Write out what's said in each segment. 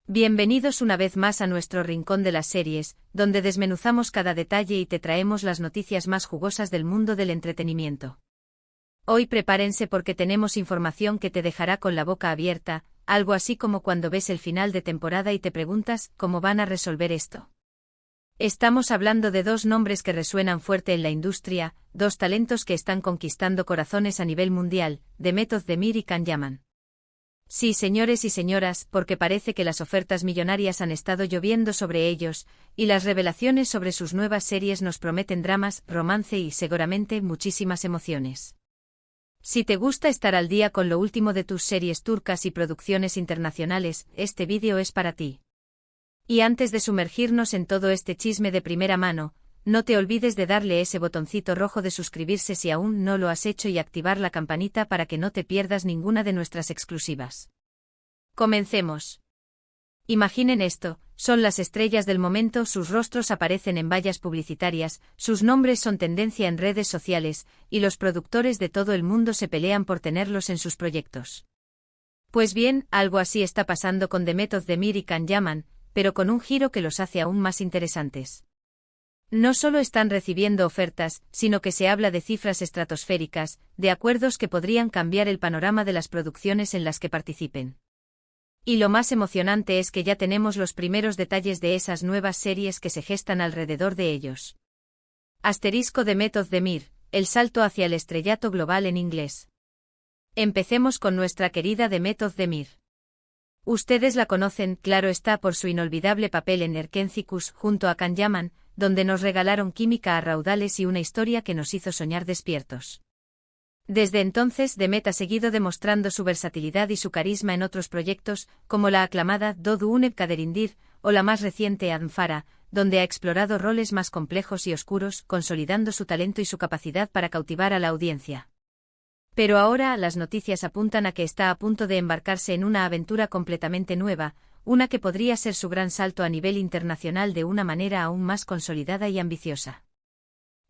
Bienvenidos una vez más a nuestro rincón de las series, donde desmenuzamos cada detalle y te traemos las noticias más jugosas del mundo del entretenimiento. Hoy prepárense porque tenemos información que te dejará con la boca abierta, algo así como cuando ves el final de temporada y te preguntas cómo van a resolver esto. Estamos hablando de dos nombres que resuenan fuerte en la industria, dos talentos que están conquistando corazones a nivel mundial, Demet Özdemir y Can Yaman. Sí, señores y señoras, porque parece que las ofertas millonarias han estado lloviendo sobre ellos, y las revelaciones sobre sus nuevas series nos prometen dramas, romance y seguramente muchísimas emociones. Si te gusta estar al día con lo último de tus series turcas y producciones internacionales, este vídeo es para ti. Y antes de sumergirnos en todo este chisme de primera mano, no te olvides de darle ese botoncito rojo de suscribirse si aún no lo has hecho y activar la campanita para que no te pierdas ninguna de nuestras exclusivas. Comencemos. Imaginen esto, son las estrellas del momento, sus rostros aparecen en vallas publicitarias, sus nombres son tendencia en redes sociales, y los productores de todo el mundo se pelean por tenerlos en sus proyectos. Pues bien, algo así está pasando con Demet Özdemir y Can Yaman, pero con un giro que los hace aún más interesantes. No solo están recibiendo ofertas, sino que se habla de cifras estratosféricas, de acuerdos que podrían cambiar el panorama de las producciones en las que participen. Y lo más emocionante es que ya tenemos los primeros detalles de esas nuevas series que se gestan alrededor de ellos. Demet Özdemir, el salto hacia el estrellato global en inglés. Empecemos con nuestra querida Demet Özdemir. Ustedes la conocen, claro está, por su inolvidable papel en Erkencikus junto a Can Yaman, donde nos regalaron química a raudales y una historia que nos hizo soñar despiertos. Desde entonces Demet ha seguido demostrando su versatilidad y su carisma en otros proyectos, como la aclamada Doğduğun Kaderindir, o la más reciente Adnfara, donde ha explorado roles más complejos y oscuros, consolidando su talento y su capacidad para cautivar a la audiencia. Pero ahora las noticias apuntan a que está a punto de embarcarse en una aventura completamente nueva, una que podría ser su gran salto a nivel internacional de una manera aún más consolidada y ambiciosa.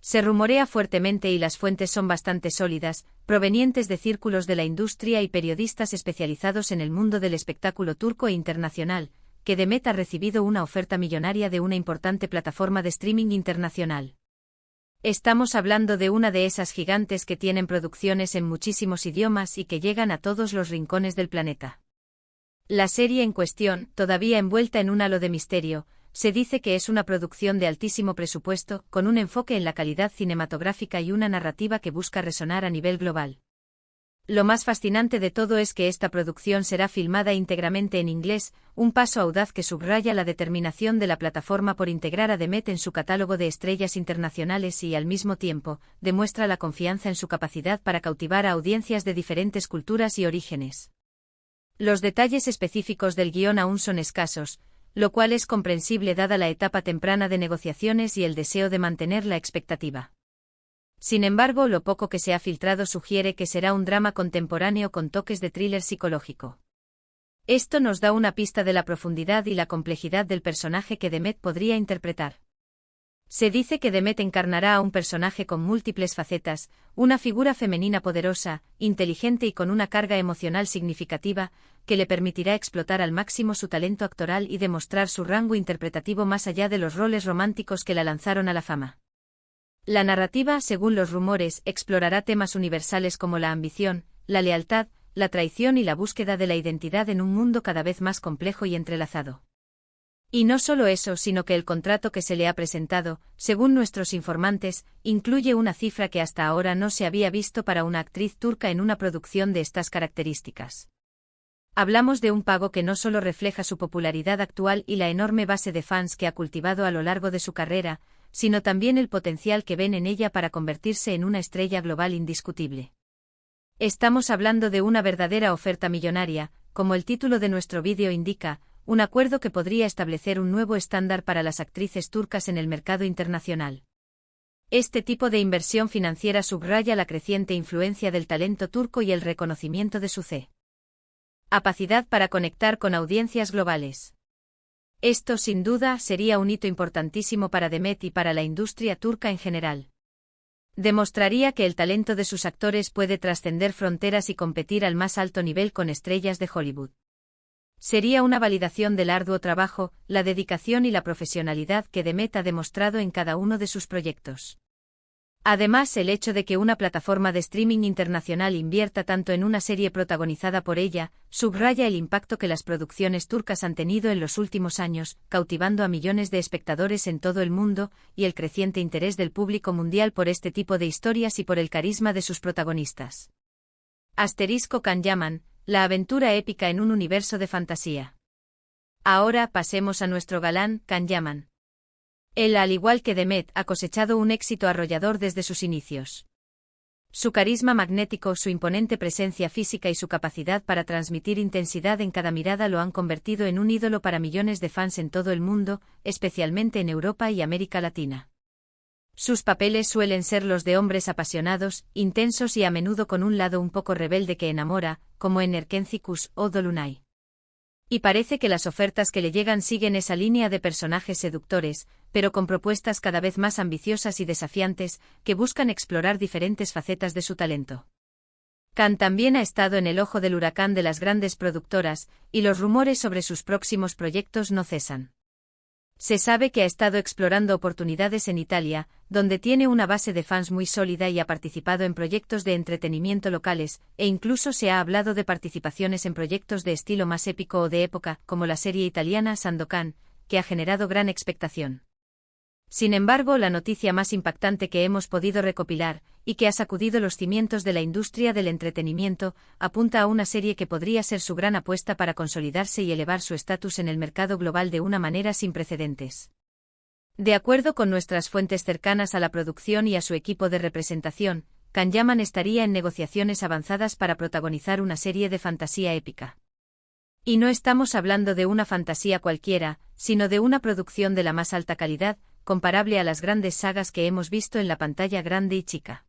Se rumorea fuertemente y las fuentes son bastante sólidas, provenientes de círculos de la industria y periodistas especializados en el mundo del espectáculo turco e internacional, que Demet ha recibido una oferta millonaria de una importante plataforma de streaming internacional. Estamos hablando de una de esas gigantes que tienen producciones en muchísimos idiomas y que llegan a todos los rincones del planeta. La serie en cuestión, todavía envuelta en un halo de misterio, se dice que es una producción de altísimo presupuesto, con un enfoque en la calidad cinematográfica y una narrativa que busca resonar a nivel global. Lo más fascinante de todo es que esta producción será filmada íntegramente en inglés, un paso audaz que subraya la determinación de la plataforma por integrar a Demet en su catálogo de estrellas internacionales y, al mismo tiempo, demuestra la confianza en su capacidad para cautivar a audiencias de diferentes culturas y orígenes. Los detalles específicos del guión aún son escasos, lo cual es comprensible dada la etapa temprana de negociaciones y el deseo de mantener la expectativa. Sin embargo, lo poco que se ha filtrado sugiere que será un drama contemporáneo con toques de thriller psicológico. Esto nos da una pista de la profundidad y la complejidad del personaje que Demet podría interpretar. Se dice que Demet encarnará a un personaje con múltiples facetas, una figura femenina poderosa, inteligente y con una carga emocional significativa, que le permitirá explotar al máximo su talento actoral y demostrar su rango interpretativo más allá de los roles románticos que la lanzaron a la fama. La narrativa, según los rumores, explorará temas universales como la ambición, la lealtad, la traición y la búsqueda de la identidad en un mundo cada vez más complejo y entrelazado. Y no solo eso, sino que el contrato que se le ha presentado, según nuestros informantes, incluye una cifra que hasta ahora no se había visto para una actriz turca en una producción de estas características. Hablamos de un pago que no solo refleja su popularidad actual y la enorme base de fans que ha cultivado a lo largo de su carrera, sino también el potencial que ven en ella para convertirse en una estrella global indiscutible. Estamos hablando de una verdadera oferta millonaria, como el título de nuestro vídeo indica, un acuerdo que podría establecer un nuevo estándar para las actrices turcas en el mercado internacional. Este tipo de inversión financiera subraya la creciente influencia del talento turco y el reconocimiento de su capacidad para conectar con audiencias globales. Esto, sin duda, sería un hito importantísimo para Demet y para la industria turca en general. Demostraría que el talento de sus actores puede trascender fronteras y competir al más alto nivel con estrellas de Hollywood. Sería una validación del arduo trabajo, la dedicación y la profesionalidad que Demet ha demostrado en cada uno de sus proyectos. Además, el hecho de que una plataforma de streaming internacional invierta tanto en una serie protagonizada por ella, subraya el impacto que las producciones turcas han tenido en los últimos años, cautivando a millones de espectadores en todo el mundo, y el creciente interés del público mundial por este tipo de historias y por el carisma de sus protagonistas. Can Yaman, la aventura épica en un universo de fantasía. Ahora pasemos a nuestro galán, Can Yaman. Él, al igual que Demet, ha cosechado un éxito arrollador desde sus inicios. Su carisma magnético, su imponente presencia física y su capacidad para transmitir intensidad en cada mirada lo han convertido en un ídolo para millones de fans en todo el mundo, especialmente en Europa y América Latina. Sus papeles suelen ser los de hombres apasionados, intensos y a menudo con un lado un poco rebelde que enamora, como en Erkencikus o Dolunay. Y parece que las ofertas que le llegan siguen esa línea de personajes seductores, pero con propuestas cada vez más ambiciosas y desafiantes, que buscan explorar diferentes facetas de su talento. Can también ha estado en el ojo del huracán de las grandes productoras, y los rumores sobre sus próximos proyectos no cesan. Se sabe que ha estado explorando oportunidades en Italia, donde tiene una base de fans muy sólida y ha participado en proyectos de entretenimiento locales, e incluso se ha hablado de participaciones en proyectos de estilo más épico o de época, como la serie italiana Sandokan, que ha generado gran expectación. Sin embargo, la noticia más impactante que hemos podido recopilar, y que ha sacudido los cimientos de la industria del entretenimiento, apunta a una serie que podría ser su gran apuesta para consolidarse y elevar su estatus en el mercado global de una manera sin precedentes. De acuerdo con nuestras fuentes cercanas a la producción y a su equipo de representación, Can Yaman estaría en negociaciones avanzadas para protagonizar una serie de fantasía épica. Y no estamos hablando de una fantasía cualquiera, sino de una producción de la más alta calidad, comparable a las grandes sagas que hemos visto en la pantalla grande y chica.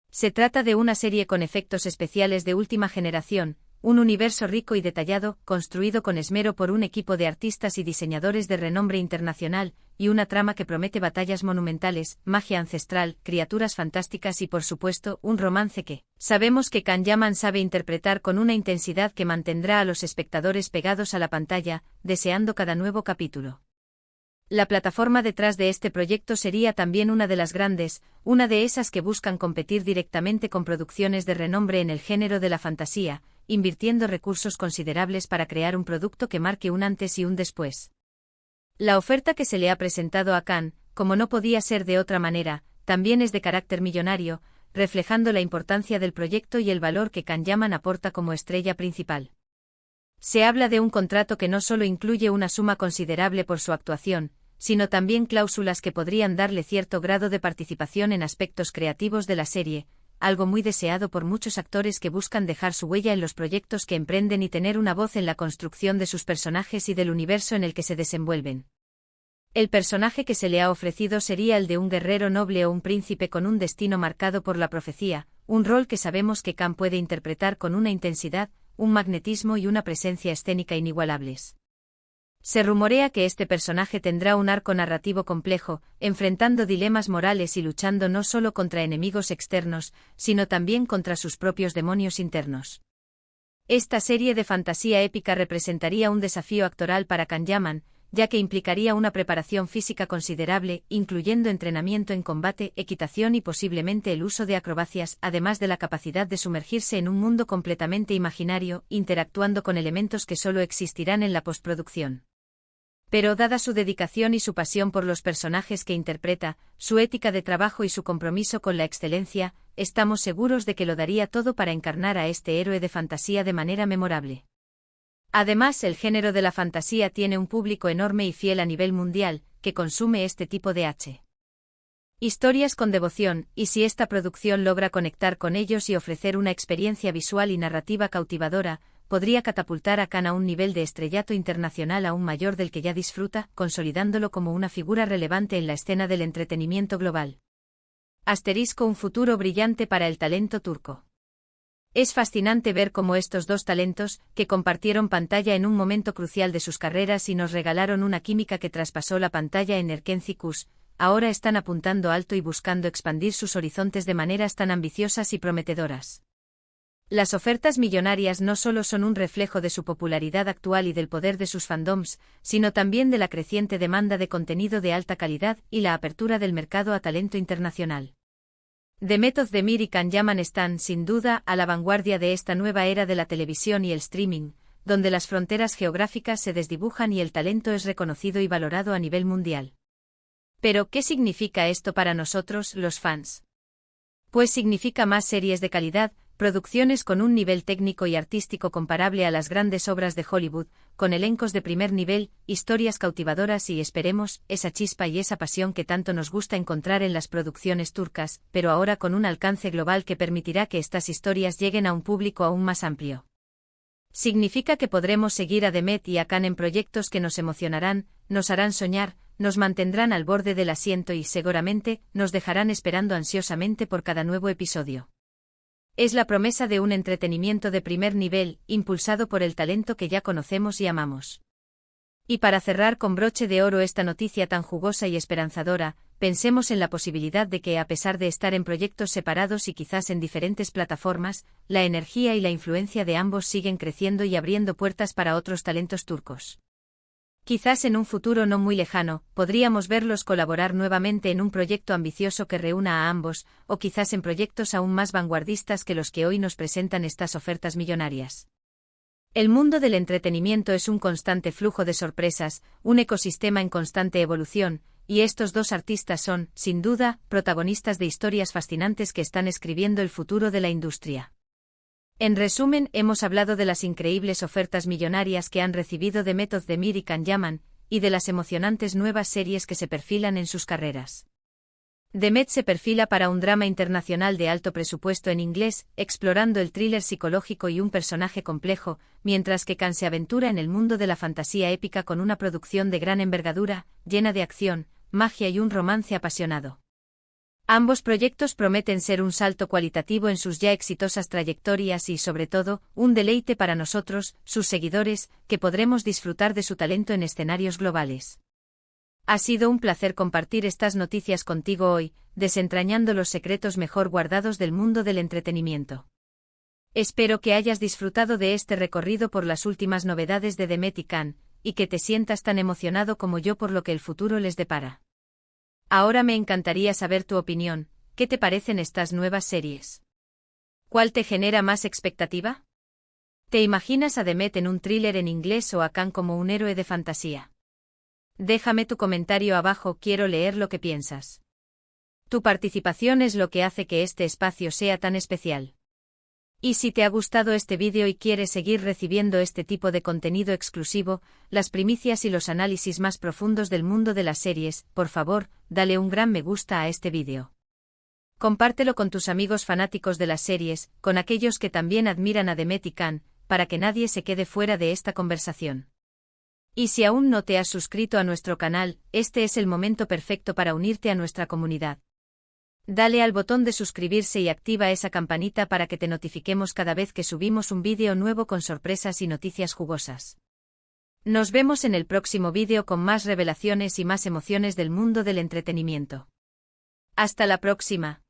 Se trata de una serie con efectos especiales de última generación, un universo rico y detallado, construido con esmero por un equipo de artistas y diseñadores de renombre internacional, y una trama que promete batallas monumentales, magia ancestral, criaturas fantásticas y por supuesto, un romance que sabemos que Can Yaman sabe interpretar con una intensidad que mantendrá a los espectadores pegados a la pantalla, deseando cada nuevo capítulo. La plataforma detrás de este proyecto sería también una de las grandes, una de esas que buscan competir directamente con producciones de renombre en el género de la fantasía, invirtiendo recursos considerables para crear un producto que marque un antes y un después. La oferta que se le ha presentado a Can, como no podía ser de otra manera, también es de carácter millonario, reflejando la importancia del proyecto y el valor que Can Yaman aporta como estrella principal. Se habla de un contrato que no solo incluye una suma considerable por su actuación, sino también cláusulas que podrían darle cierto grado de participación en aspectos creativos de la serie, algo muy deseado por muchos actores que buscan dejar su huella en los proyectos que emprenden y tener una voz en la construcción de sus personajes y del universo en el que se desenvuelven. El personaje que se le ha ofrecido sería el de un guerrero noble o un príncipe con un destino marcado por la profecía, un rol que sabemos que Can puede interpretar con una intensidad, un magnetismo y una presencia escénica inigualables. Se rumorea que este personaje tendrá un arco narrativo complejo, enfrentando dilemas morales y luchando no solo contra enemigos externos, sino también contra sus propios demonios internos. Esta serie de fantasía épica representaría un desafío actoral para Can Yaman, ya que implicaría una preparación física considerable, incluyendo entrenamiento en combate, equitación y posiblemente el uso de acrobacias, además de la capacidad de sumergirse en un mundo completamente imaginario, interactuando con elementos que solo existirán en la postproducción. Pero dada su dedicación y su pasión por los personajes que interpreta, su ética de trabajo y su compromiso con la excelencia, estamos seguros de que lo daría todo para encarnar a este héroe de fantasía de manera memorable. Además, el género de la fantasía tiene un público enorme y fiel a nivel mundial, que consume este tipo de historias con devoción, y si esta producción logra conectar con ellos y ofrecer una experiencia visual y narrativa cautivadora, podría catapultar a Can a un nivel de estrellato internacional aún mayor del que ya disfruta, consolidándolo como una figura relevante en la escena del entretenimiento global. Un futuro brillante para el talento turco. Es fascinante ver cómo estos dos talentos, que compartieron pantalla en un momento crucial de sus carreras y nos regalaron una química que traspasó la pantalla en Erkencikus, ahora están apuntando alto y buscando expandir sus horizontes de maneras tan ambiciosas y prometedoras. Las ofertas millonarias no solo son un reflejo de su popularidad actual y del poder de sus fandoms, sino también de la creciente demanda de contenido de alta calidad y la apertura del mercado a talento internacional. The Met of the American Gaman están, sin duda, a la vanguardia de esta nueva era de la televisión y el streaming, donde las fronteras geográficas se desdibujan y el talento es reconocido y valorado a nivel mundial. Pero, ¿qué significa esto para nosotros, los fans? Pues significa más series de calidad, producciones con un nivel técnico y artístico comparable a las grandes obras de Hollywood, con elencos de primer nivel, historias cautivadoras y, esperemos, esa chispa y esa pasión que tanto nos gusta encontrar en las producciones turcas, pero ahora con un alcance global que permitirá que estas historias lleguen a un público aún más amplio. Significa que podremos seguir a The Met y a Can en proyectos que nos emocionarán, nos harán soñar, nos mantendrán al borde del asiento y, seguramente, nos dejarán esperando ansiosamente por cada nuevo episodio. Es la promesa de un entretenimiento de primer nivel, impulsado por el talento que ya conocemos y amamos. Y para cerrar con broche de oro esta noticia tan jugosa y esperanzadora, pensemos en la posibilidad de que, a pesar de estar en proyectos separados y quizás en diferentes plataformas, la energía y la influencia de ambos siguen creciendo y abriendo puertas para otros talentos turcos. Quizás en un futuro no muy lejano, podríamos verlos colaborar nuevamente en un proyecto ambicioso que reúna a ambos, o quizás en proyectos aún más vanguardistas que los que hoy nos presentan estas ofertas millonarias. El mundo del entretenimiento es un constante flujo de sorpresas, un ecosistema en constante evolución, y estos dos artistas son, sin duda, protagonistas de historias fascinantes que están escribiendo el futuro de la industria. En resumen, hemos hablado de las increíbles ofertas millonarias que han recibido The Met of the American Gaman, y de las emocionantes nuevas series que se perfilan en sus carreras. The Met se perfila para un drama internacional de alto presupuesto en inglés, explorando el thriller psicológico y un personaje complejo, mientras que Can se aventura en el mundo de la fantasía épica con una producción de gran envergadura, llena de acción, magia y un romance apasionado. Ambos proyectos prometen ser un salto cualitativo en sus ya exitosas trayectorias y, sobre todo, un deleite para nosotros, sus seguidores, que podremos disfrutar de su talento en escenarios globales. Ha sido un placer compartir estas noticias contigo hoy, desentrañando los secretos mejor guardados del mundo del entretenimiento. Espero que hayas disfrutado de este recorrido por las últimas novedades de The Met y Can, y que te sientas tan emocionado como yo por lo que el futuro les depara. Ahora me encantaría saber tu opinión. ¿Qué te parecen estas nuevas series? ¿Cuál te genera más expectativa? ¿Te imaginas a The Met en un thriller en inglés o a Can como un héroe de fantasía? Déjame tu comentario abajo, quiero leer lo que piensas. Tu participación es lo que hace que este espacio sea tan especial. Y si te ha gustado este vídeo y quieres seguir recibiendo este tipo de contenido exclusivo, las primicias y los análisis más profundos del mundo de las series, por favor, dale un gran me gusta a este vídeo. Compártelo con tus amigos fanáticos de las series, con aquellos que también admiran a The Met y Can, para que nadie se quede fuera de esta conversación. Y si aún no te has suscrito a nuestro canal, este es el momento perfecto para unirte a nuestra comunidad. Dale al botón de suscribirse y activa esa campanita para que te notifiquemos cada vez que subimos un vídeo nuevo con sorpresas y noticias jugosas. Nos vemos en el próximo vídeo con más revelaciones y más emociones del mundo del entretenimiento. Hasta la próxima.